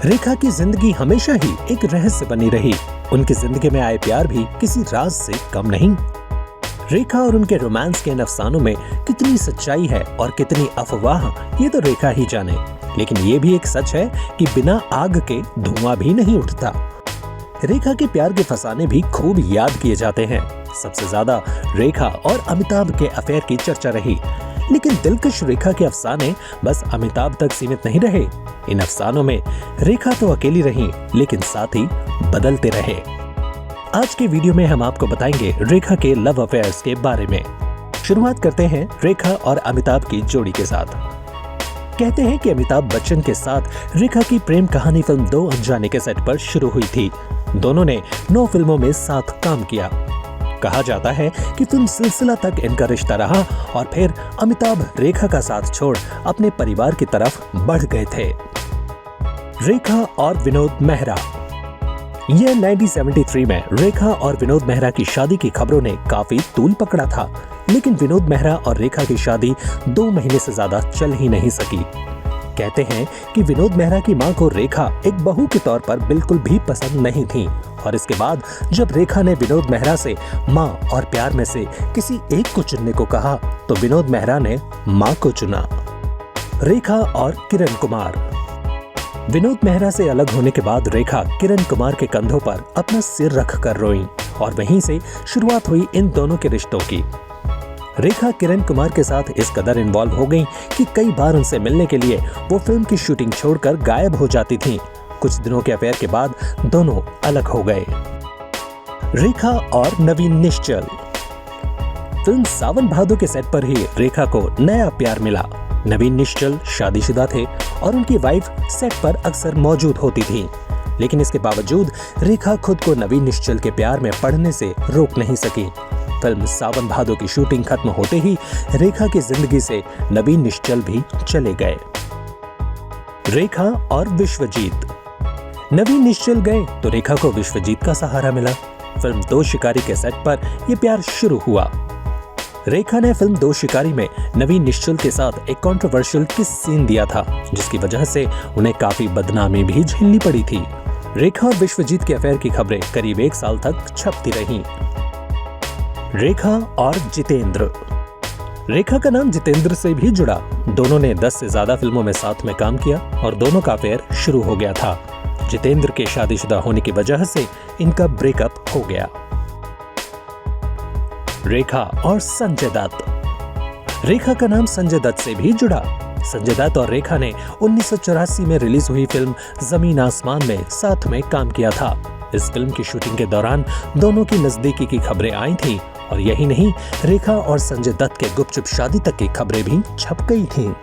रेखा की जिंदगी हमेशा ही एक रहस्य बनी रही। उनकी जिंदगी में आए प्यार भी किसी राज से कम नहीं। रेखा और उनके रोमांस के इन अफसानों में कितनी सच्चाई है और कितनी अफवाह, ये तो रेखा ही जाने। लेकिन ये भी एक सच है कि बिना आग के धुआं भी नहीं उठता। रेखा के प्यार के फसाने भी खूब याद किए जाते हैं। सबसे ज्यादा रेखा और अमिताभ के अफेयर की चर्चा रही। लेकिन दिलकश रेखा के अफसाने बस अमिताभ तक सीमित नहीं रहे। इन अफसानों में रेखा तो अकेली रही, लेकिन साथ ही बदलते रहे। आज के वीडियो में हम आपको बताएंगे रेखा के लव अफेयर्स के बारे में। शुरुआत करते हैं रेखा और अमिताभ की जोड़ी के साथ। कहते हैं कि अमिताभ बच्चन के साथ रेखा की प्रेम कहानी फिल्म 2 अनजाने के सेट पर शुरू हुई थी। दोनों ने 9 फिल्मों में साथ काम किया। कहा जाता है कि फिल्म सिलसिला तक इनका रिश्ता रहा और फिर अमिताभ रेखा का साथ छोड़ अपने परिवार की तरफ बढ़ गए थे। रेखा और विनोद मेहरा। यह 1973 में रेखा और विनोद मेहरा की शादी की खबरों ने काफी तूल पकड़ा था। लेकिन विनोद मेहरा और रेखा की शादी 2 महीने से ज्यादा चल ही नहीं सकी। कहते हैं कि विनोद मेहरा की मां को रेखा एक बहू के तौर पर बिल्कुल भी पसंद नहीं थी और इसके बाद जब रेखा ने विनोद मेहरा से मां और प्यार में से किसी एक को चुनने को कहा तो विनोद मेहरा ने मां को चुना। रेखा और किरण कुमार। विनोद मेहरा से अलग होने के बाद रेखा किरण कुमार के कंधों पर अपना सिर रख कर रोईं और वहीं से शुरुआत हुई इन दोनों के रिश्तों की। रेखा किरण कुमार के साथ इस कदर इन्वॉल्व हो गईं कि कई बार उनसे मिलने के लिए वो फिल्म की शूटिंग छोड़कर गायब हो जाती थीं। कुछ दिनों के अफेयर के बाद दोनों अलग हो गए। रेखा और नवीन निश्चल। फिल्म सावन भादो के सेट पर ही रेखा को नया प्यार मिला। नवीन निश्चल शादीशुदा थे और उनकी वाइफ सेट पर अक्सर मौजूद होती थी। लेकिन इसके बावजूद रेखा खुद को नवीन निश्चल के प्यार में पड़ने से रोक नहीं सकी। फिल्म सावन भादो की शूटिंग खत्म होते ही रेखा की जिंदगी से नवीन निश्चल भी चले गए। रेखा और विश्वजीत। नवीन निश्चल गए तो रेखा को विश्वजीत का सहारा मिला। फिल्म 2 शिकारी के सेट पर यह प्यार शुरू हुआ। रेखा ने फिल्म 2 शिकारी में नवीन निश्चल के साथ एक कंट्रोवर्शियल किस सीन दिया था, जिसकी वजह से उन्हें काफी बदनामी भी झेलनी पड़ी थी। रेखा और विश्वजीत के अफेयर की खबरें करीब 1 साल तक छपती रहीं। रेखा और जितेंद्र। रेखा का नाम जितेंद्र से भी जुड़ा। दोनों ने 10 से ज्यादा फिल्मों में साथ में काम किया और दोनों का अफेयर शुरू हो गया था। जितेंद्र के शादीशुदा होने की वजह से इनका ब्रेकअप हो गया। रेखा और संजय दत्त। रेखा का नाम संजय दत्त से भी जुड़ा। संजय दत्त और रेखा ने 1984 में रिलीज हुई फिल्म जमीन आसमान में साथ में काम किया था। इस फिल्म की शूटिंग के दौरान दोनों की नजदीकी की खबरें आई थीं और यही नहीं, रेखा और संजय दत्त के गुपचुप शादी तक की खबरें भी छप गई थीं।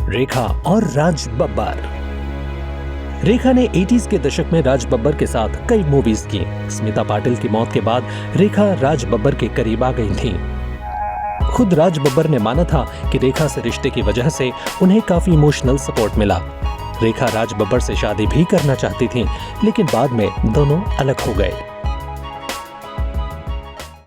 रेखा और राज बब्बर। रेखा ने 80s के दशक में राज बब्बर के साथ कई मूवीज की। स्मिता पाटिल की मौत के बाद रेखा राज बब्बर के करीब आ गई थीं। खुद राज बब्बर ने माना था कि रेखा से रिश्ते की वजह से उन्हें काफी इमोशनल सपोर्ट मिला। रेखा राज बब्बर से शादी भी करना चाहती थीं, लेकिन बाद में दोनों अलग हो गए।